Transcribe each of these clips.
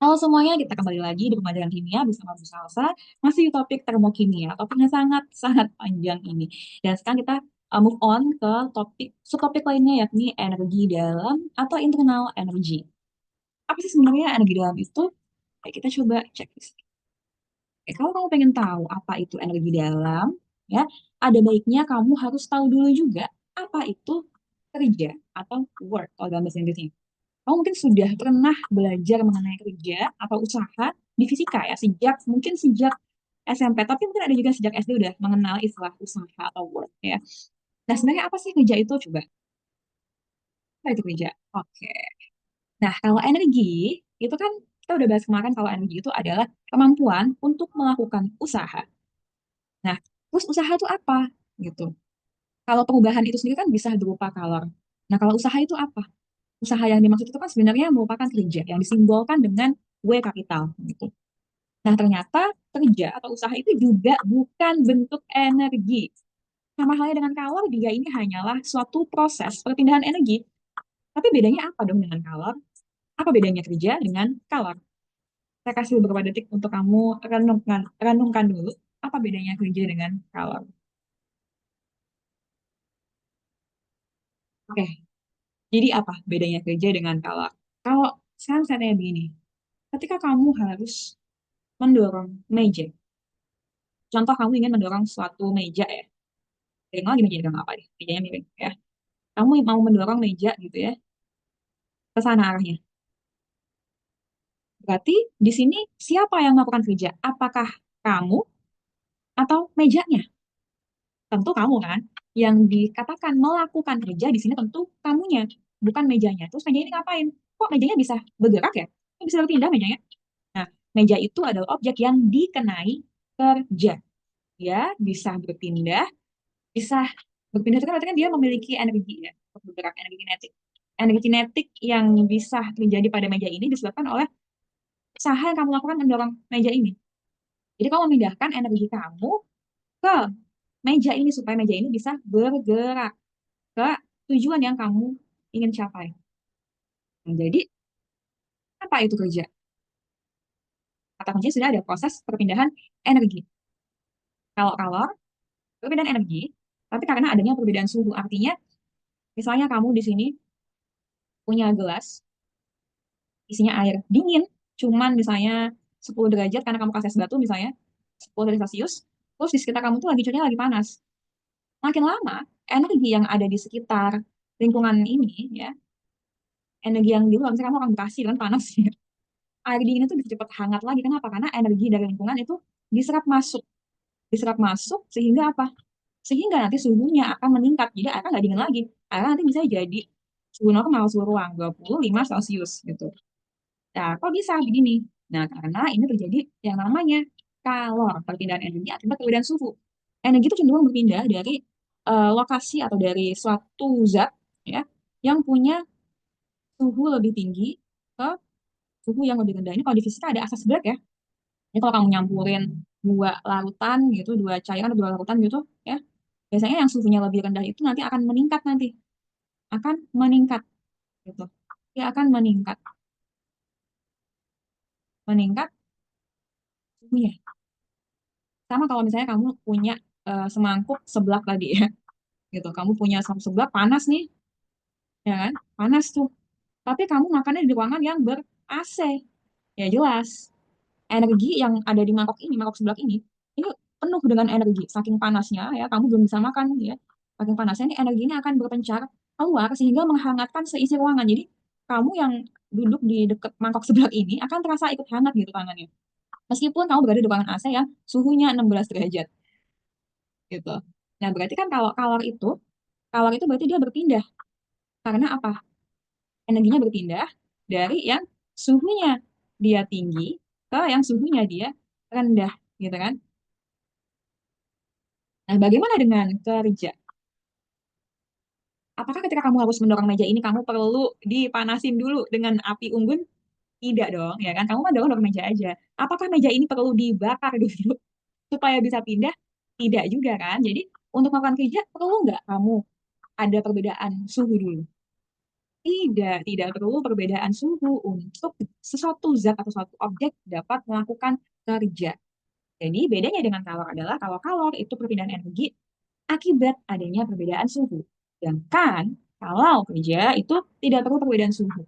Halo semuanya, kita kembali lagi di Pembelajaran Kimia bersama Bu Salsa, masih di topik termokimia. Topiknya sangat-sangat panjang ini. Dan sekarang kita move on ke subtopik lainnya, yakni energi dalam atau internal energi. Apa sih sebenarnya energi dalam itu? Oke, kita coba cek di sini. Oke, kalau kamu pengen tahu apa itu energi dalam, ya, ada baiknya kamu harus tahu dulu juga apa itu kerja atau work kalau dalam bahasa Inggrisnya. Kamu mungkin sudah pernah belajar mengenai kerja atau usaha di fisika ya, mungkin sejak SMP, tapi mungkin ada juga sejak SD udah mengenal istilah usaha atau work ya. Nah, sebenarnya apa sih kerja itu? Coba, apa itu kerja? Oke. Nah, kalau energi, itu kan kita udah bahas kemarin kalau energi itu adalah kemampuan untuk melakukan usaha. Nah, terus usaha itu apa? Gitu. Kalau perubahan itu sendiri kan bisa berupa kalor. Nah, kalau usaha itu apa? Usaha yang dimaksud itu kan sebenarnya merupakan kerja yang disimbolkan dengan W kapital gitu. Nah, ternyata kerja atau usaha itu juga bukan bentuk energi. Sama halnya dengan kalor, dia ini hanyalah suatu proses perpindahan energi. Tapi bedanya apa dong dengan kalor? Apa bedanya kerja dengan kalor? Saya kasih beberapa detik untuk kamu renungkan dulu. Apa bedanya kerja dengan kalor? Oke, jadi apa bedanya kerja dengan kalor? Kalau sekarang saya tanya begini, ketika kamu harus mendorong meja, contoh kamu ingin mendorong suatu meja ya, terima lagi meja apa deh, mejanya miring ya. Kamu mau mendorong meja gitu ya, ke sana arahnya. Berarti di sini siapa yang melakukan kerja? Apakah kamu atau mejanya? Tentu kamu kan. Yang dikatakan melakukan kerja di sini tentu kamunya, bukan mejanya. Terus meja ini ngapain? Kok mejanya bisa bergerak ya? Kok bisa berpindah mejanya? Nah, meja itu adalah objek yang dikenai kerja. Ya, bisa berpindah, bisa berpindah itu kan berarti kan dia memiliki energi ya, untuk bergerak, energi kinetik. Energi kinetik yang bisa terjadi pada meja ini disebabkan oleh usaha yang kamu lakukan mendorong meja ini. Jadi kamu memindahkan energi kamu ke meja ini supaya meja ini bisa bergerak ke tujuan yang kamu ingin capai. Nah, jadi apa itu kerja? Kata kuncinya sudah ada proses perpindahan energi. Kalau kalor, perpindahan energi, tapi karena adanya perbedaan suhu, artinya misalnya kamu di sini punya gelas, isinya air dingin, cuman misalnya 10 derajat karena kamu kasih es batu misalnya, 10 derajat Celcius, terus di sekitar kamu tuh lagi cuacanya lagi panas. Makin lama, energi yang ada di sekitar lingkungan ini, ya, energi yang di luar, misalnya kamu orang Bekasi kan panas, ya. Air dingin itu bisa cepat hangat lagi. Kenapa? Karena energi dari lingkungan itu diserap masuk. Diserap masuk sehingga apa? Sehingga nanti suhunya akan meningkat. Jadi air kan nggak dingin lagi. Air nanti bisa jadi suhu normal, suhu ruang, 25 Celcius gitu. Nah, kok bisa begini? Nah, karena ini terjadi yang namanya kalor, perpindahan energi akibat perbedaan suhu. Energi itu cenderung berpindah dari lokasi atau dari suatu zat ya yang punya suhu lebih tinggi ke suhu yang lebih rendah. Ini kalau di fisika ada asas berat ya. Ini kalau kamu nyampurin dua larutan gitu, dua cairan atau dua larutan gitu ya, biasanya yang suhunya lebih rendah itu nanti akan meningkat nanti, akan meningkat gitu. Dia akan meningkat, meningkat suhunya. Sama kalau misalnya kamu punya semangkuk seblak tadi ya, gitu. Kamu punya semangkuk seblak panas nih, ya kan? Panas tuh. Tapi kamu makannya di ruangan yang ber-AC. Ya jelas, energi yang ada di mangkok ini, mangkok seblak ini penuh dengan energi. Saking panasnya ya, kamu belum bisa makan ya. Saking panasnya ini energi ini akan berpencar keluar sehingga menghangatkan seisi ruangan. Jadi kamu yang duduk di dekat mangkok seblak ini akan terasa ikut hangat gitu tangannya. Meskipun kamu berada di ruangan AC yang suhunya 16 derajat gitu. Nah, berarti kan kalau kalor itu berarti dia berpindah. Karena apa? Energinya berpindah dari yang suhunya dia tinggi ke yang suhunya dia rendah, gitu kan? Nah, bagaimana dengan kerja? Apakah ketika kamu harus mendorong meja ini, kamu perlu dipanasin dulu dengan api unggun? Tidak dong, ya kan? Kamu kan dorong meja aja. Apakah meja ini perlu dibakar dulu supaya bisa pindah? Tidak juga kan? Jadi, untuk melakukan kerja, perlu nggak kamu ada perbedaan suhu dulu? Tidak perlu perbedaan suhu untuk sesuatu zat atau suatu objek dapat melakukan kerja. Jadi bedanya dengan kalor adalah kalau kalor itu perpindahan energi akibat adanya perbedaan suhu. Sedangkan kalau kerja itu tidak perlu perbedaan suhu.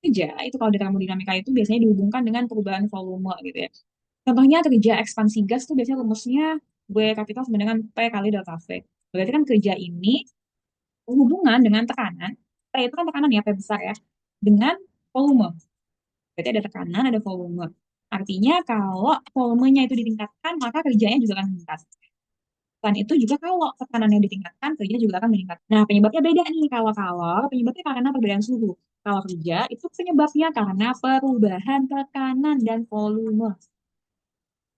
Kerja itu kalau di termodinamika itu biasanya dihubungkan dengan perubahan volume gitu ya. Contohnya kerja ekspansi gas tuh biasanya rumusnya W kapital sama dengan P kali delta V. Berarti kan kerja ini hubungan dengan tekanan. P itu kan tekanan ya, P besar ya. Dengan volume. Berarti ada tekanan, ada volume. Artinya kalau volumenya itu ditingkatkan, maka kerjanya juga akan meningkat. Selain itu juga kalau tekanannya ditingkatkan, kerja juga akan meningkat. Nah, penyebabnya beda nih. Kalau penyebabnya karena perbedaan suhu. Kalau kerja itu penyebabnya karena perubahan tekanan dan volume.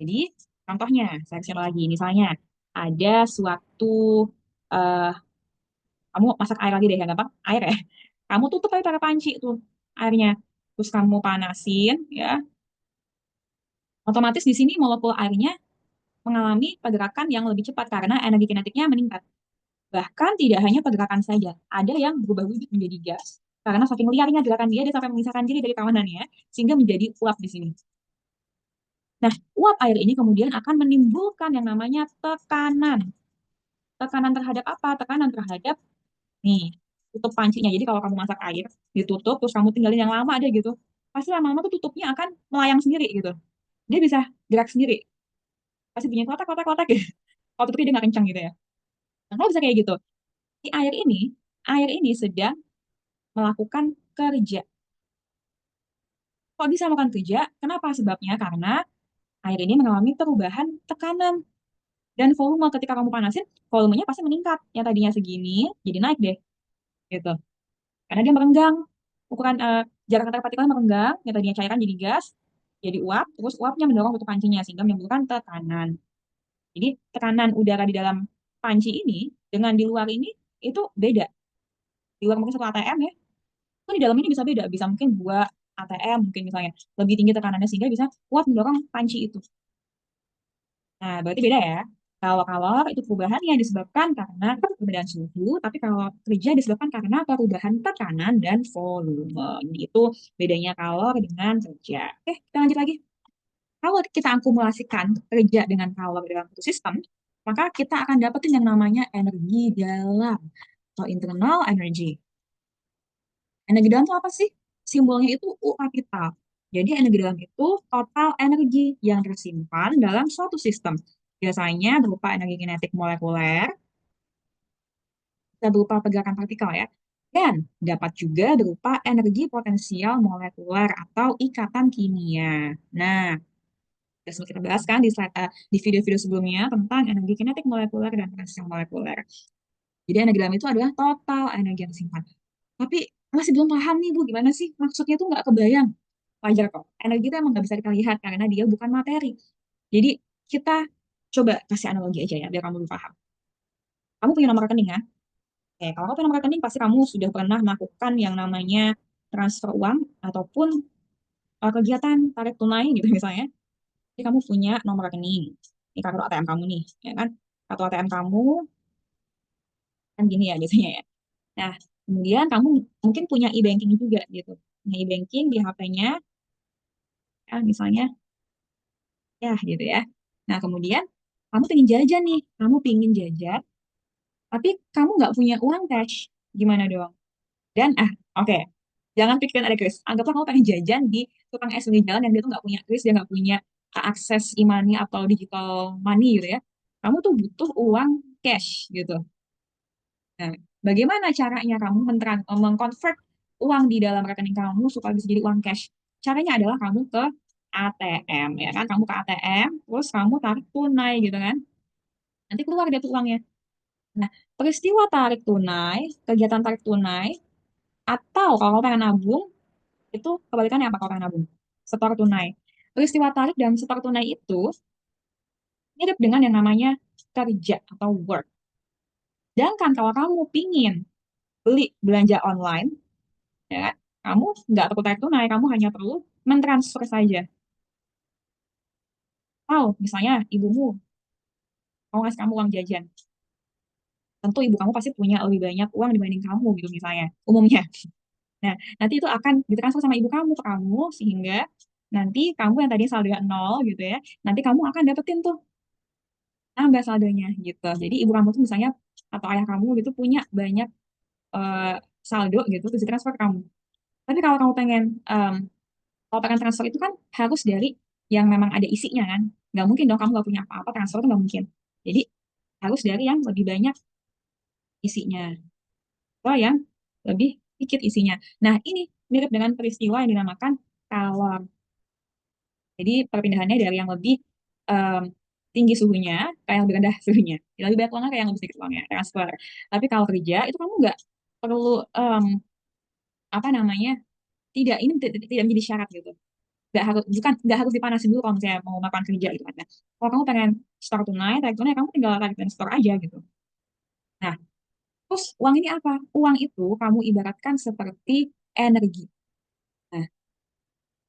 Jadi, contohnya, saya share lagi. Misalnya, ada suatu, eh, kamu masak air lagi deh, yang gampang, air ya. Kamu tutup aja pakai panci tuh airnya. Terus kamu panasin, ya. Otomatis di sini molekul airnya mengalami pergerakan yang lebih cepat karena energi kinetiknya meningkat. Bahkan tidak hanya pergerakan saja, ada yang berubah wujud menjadi gas. Karena saking liarnya gerakan dia sampai memisahkan diri dari kawanannya, sehingga menjadi uap di sini. Nah, uap air ini kemudian akan menimbulkan yang namanya tekanan. Tekanan terhadap apa? Tekanan terhadap, nih, tutup pancinya. Jadi kalau kamu masak air, ditutup, terus kamu tinggalin yang lama aja gitu, pasti lama-lama tuh tutupnya akan melayang sendiri gitu. Dia bisa gerak sendiri. Pasti bunyi kotak-kotak-kotak gitu. Kalau tutupnya dia nggak kencang gitu ya. Nah, kalau bisa kayak gitu, si air ini sedang melakukan kerja. Kok bisa melakukan kerja? Kenapa? Sebabnya karena air ini mengalami perubahan tekanan dan volume. Ketika kamu panasin, volumenya pasti meningkat. Yang tadinya segini, jadi naik deh, gitu. Karena dia merenggang. Ukuran jarak antar partikel merenggang, yang tadinya cairan jadi gas, jadi uap, terus uapnya mendorong tutup pancinya sehingga menimbulkan tekanan. Jadi tekanan udara di dalam panci ini dengan di luar ini itu beda. Di luar mungkin 1 atm ya, itu di dalam ini bisa beda, bisa mungkin 2 atm mungkin misalnya lebih tinggi tekanannya sehingga bisa kuat mendorong panci itu. Nah, berarti beda ya. Kalau kalor itu perubahannya disebabkan karena perbedaan suhu, tapi kalau kerja disebabkan karena perubahan tekanan dan volume. Jadi itu bedanya kalor dengan kerja. Oke, kita lanjut lagi. Kalau kita akumulasikan kerja dengan kalor dalam satu sistem, maka kita akan dapetin yang namanya energi dalam atau internal energy. Energi dalam itu apa sih? Simbolnya itu U kapital. Jadi energi dalam itu total energi yang tersimpan dalam suatu sistem. Biasanya berupa energi kinetik molekuler, bisa berupa pergerakan partikel ya, dan dapat juga berupa energi potensial molekuler atau ikatan kimia. Nah, sudah sempat kita bahas kan di video-video sebelumnya tentang energi kinetik molekuler dan potensial molekuler. Jadi energi dalam itu adalah total energi yang tersimpan. Tapi masih belum paham nih Bu, gimana sih? Maksudnya tuh nggak kebayang. Wajar kok. Energi itu emang nggak bisa kita lihat karena dia bukan materi. Jadi kita coba kasih analogi aja ya, biar kamu lebih paham. Kamu punya nomor rekening ya? Oke, kalau kamu punya nomor rekening, pasti kamu sudah pernah melakukan yang namanya transfer uang ataupun kegiatan tarik tunai gitu misalnya. Jadi kamu punya nomor rekening. Ini kartu ATM kamu nih, ya kan? Kartu ATM kamu kan gini ya biasanya ya. Nah, kemudian kamu mungkin punya e-banking juga gitu. Punya e-banking di HP-nya, ya, misalnya, ya gitu ya. Nah, kemudian kamu pengen jajan nih, kamu pengen jajan, tapi kamu nggak punya uang cash. Gimana dong? Dan, oke, jangan pikirin ada kris. Anggaplah kamu pengen jajan di tukang es pinggir jalan yang dia tuh nggak punya kris, dia nggak punya akses e-money atau digital money gitu ya. Kamu tuh butuh uang cash gitu. Nah, bagaimana caranya kamu mengkonvert uang di dalam rekening kamu supaya bisa jadi uang cash? Caranya adalah kamu ke ATM, ya kan? Kamu ke ATM, terus kamu tarik tunai gitu kan? Nanti keluar dia tuh uangnya. Nah, peristiwa tarik tunai, kegiatan tarik tunai, atau kalau kamu pengen nabung, itu kebalikannya apa kalau pengen nabung? Setor tunai. Peristiwa tarik dan setor tunai itu mirip dengan yang namanya kerja atau work. Sedangkan kalau kamu pingin beli belanja online, ya kan? Kamu nggak perlu tarik tunai, kamu hanya perlu mentransfer saja. Atau misalnya ibumu mau ngasih kamu uang jajan, tentu ibu kamu pasti punya lebih banyak uang dibanding kamu gitu misalnya, umumnya. Nah, nanti itu akan ditransfer sama ibu kamu ke kamu, sehingga nanti kamu yang tadinya saldonya nol gitu ya, nanti kamu akan dapetin tuh nambah saldonya gitu. Jadi ibu kamu tuh misalnya atau ayah kamu gitu punya banyak eh, saldo gitu terus ditransfer ke kamu. Tapi kalau kamu pengen kalau pengen transfer itu kan harus dari yang memang ada isinya kan. Nggak mungkin dong kamu nggak punya apa-apa transfer itu nggak mungkin. Jadi harus dari yang lebih banyak isinya atau yang lebih sedikit isinya. Nah ini mirip dengan peristiwa yang dinamakan kalor. Jadi perpindahannya dari yang lebih em, tinggi suhunya ke yang lebih rendah suhunya. Yang lebih banyak uangnya ke yang lebih sedikit uangnya, transfer. Tapi kalau kerja itu kamu nggak perlu apa namanya, tidak ini tidak menjadi syarat gitu. Nggak harus dipanasin dulu kalau misalnya mau melakukan kerja gitu kan. Nah, kalau kamu pengen store tunai, tarik tunai, kamu tinggal tarik dan store aja gitu. Nah, terus uang ini apa? Uang itu kamu ibaratkan seperti energi. Nah,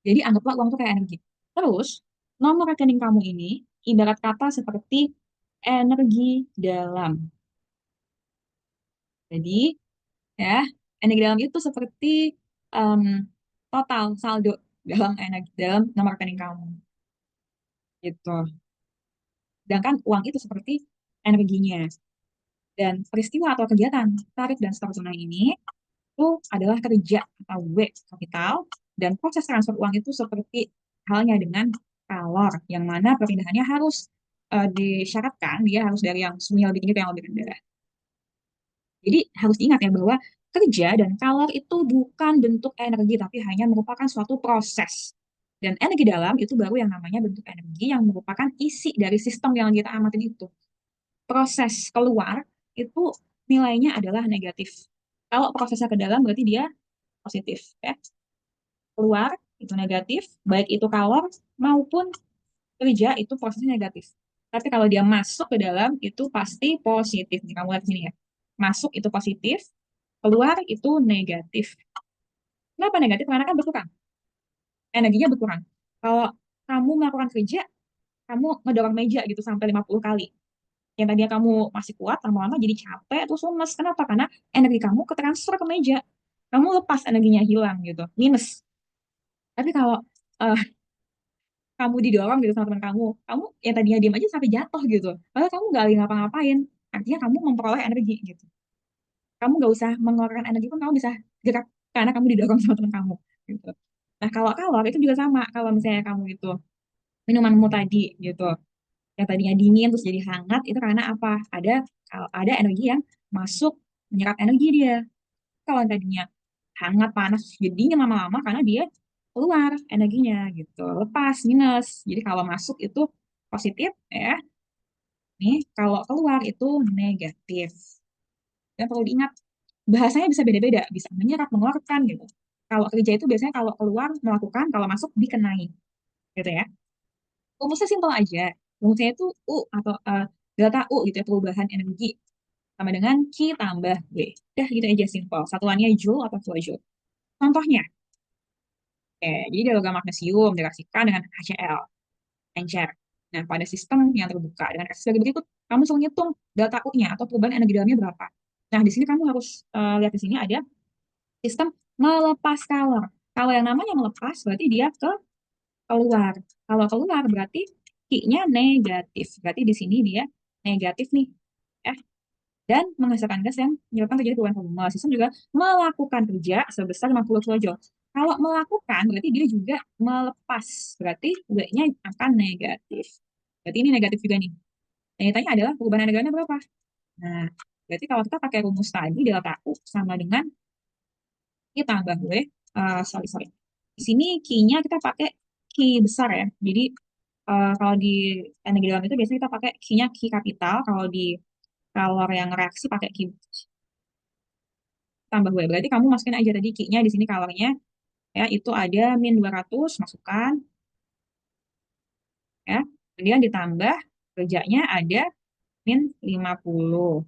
jadi anggaplah uang itu kayak energi. Terus, nomor rekening kamu ini ibarat kata seperti energi dalam. Jadi, ya, energi dalam itu seperti em, total saldo dalam energi dalam nomor rekening kamu gitu. Sedangkan uang itu seperti energinya. Dan peristiwa atau kegiatan tarik dan setor tunai ini itu adalah kerja atau W kapital, dan proses transfer uang itu seperti halnya dengan kalor yang mana perpindahannya harus disyaratkan dia harus dari yang suhunya lebih tinggi ke yang lebih rendah. Jadi harus diingat ya bahwa kerja dan kalor itu bukan bentuk energi tapi hanya merupakan suatu proses. Dan energi dalam itu baru yang namanya bentuk energi yang merupakan isi dari sistem yang kita amatin itu. Proses keluar itu nilainya adalah negatif. Kalau prosesnya ke dalam berarti dia positif. Ya. Keluar itu negatif, baik itu kalor maupun kerja itu prosesnya negatif. Tapi kalau dia masuk ke dalam itu pasti positif. Nih, kamu lihat sini ya. Masuk itu positif, keluar itu negatif. Kenapa negatif? Karena kan berkurang. Energinya berkurang. Kalau kamu melakukan kerja, kamu ngedorong meja gitu sampai 50 kali. Yang tadinya kamu masih kuat, lama-lama jadi capek, terus lemes. Kenapa? Karena energi kamu ketransfer ke meja. Kamu lepas energinya hilang gitu, minus. Tapi kalau eh, kamu didorong gitu sama teman kamu yang tadinya diam aja sampai jatuh gitu. Padahal kamu nggak lagi ngapa-ngapain. Artinya kamu memperoleh energi gitu. Kamu nggak usah mengeluarkan energi pun kamu bisa gerak karena kamu didorong sama teman kamu. Gitu. Nah kalau kalor itu juga sama. Kalau misalnya kamu itu minumanmu tadi gitu, yang tadinya dingin terus jadi hangat itu karena apa? Ada energi yang masuk menyerap energi dia. Kalau yang tadinya hangat panas jadi dingin lama-lama karena dia keluar energinya gitu. Lepas minus. Jadi kalau masuk itu positif ya. Nih kalau keluar itu negatif. Dan perlu diingat bahasanya bisa beda-beda, bisa menyerap, mengeluarkan gitu. Kalau kerja itu biasanya kalau keluar melakukan, kalau masuk dikenai gitu ya. Rumusnya simpel aja. Rumusnya itu U atau delta U gitu ya, perubahan energi sama dengan Q tambah W. Udah gitu aja simpel. Satuannya Joule atau kilojoule. Contohnya, jadi dia logam magnesium direaksikan dengan HCl, encer. Nah, pada sistem yang terbuka dengan reaksi sebagai berikut, kamu suruh ngitung delta U-nya atau perubahan energi dalamnya berapa. Nah, di sini kamu harus lihat di sini ada sistem melepas kalor. Kalau yang namanya melepas berarti dia ke keluar. Kalau keluar berarti Q-nya negatif. Berarti di sini dia negatif nih. Ya. Dan menghasilkan gas yang menyebabkan terjadi perubahan volume. Sistem juga melakukan kerja sebesar 50 kilojoule. Kalau melakukan berarti dia juga melepas. Berarti W-nya akan negatif. Berarti ini negatif juga nih. Yang ditanya adalah perubahan energi berapa? Nah, berarti kalau kita pakai rumus tadi delta U sama dengan Q tambah W, sorry. Di sini Q-nya kita pakai Q besar ya. Jadi kalau di energi dalam itu biasanya kita pakai Q-nya Q kapital. Kalau di kalor yang reaksi pakai Q tambah W. Berarti kamu masukin aja tadi Q-nya di sini kalornya ya itu ada min 200 masukkan ya. Kemudian ditambah kerjanya ada min 50.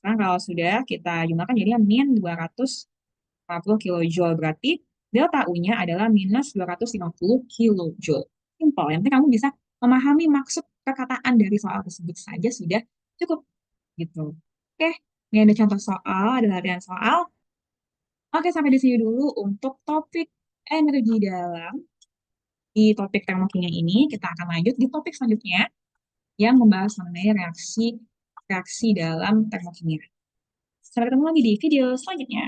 Nah, kalau sudah kita jumlahkan jadinya min 250 kilojoule. Berarti delta U-nya adalah minus 250 kilojoule. Simpel. Yang penting kamu bisa memahami maksud perkataan dari soal tersebut saja sudah cukup. gitu. Oke, ini ada contoh soal, ada latihan soal. Oke, sampai di sini dulu untuk topik energi dalam. Di topik termokimia ini, kita akan lanjut di topik selanjutnya yang membahas mengenai reaksi reaksi dalam termokimia. Sampai ketemu lagi di video selanjutnya.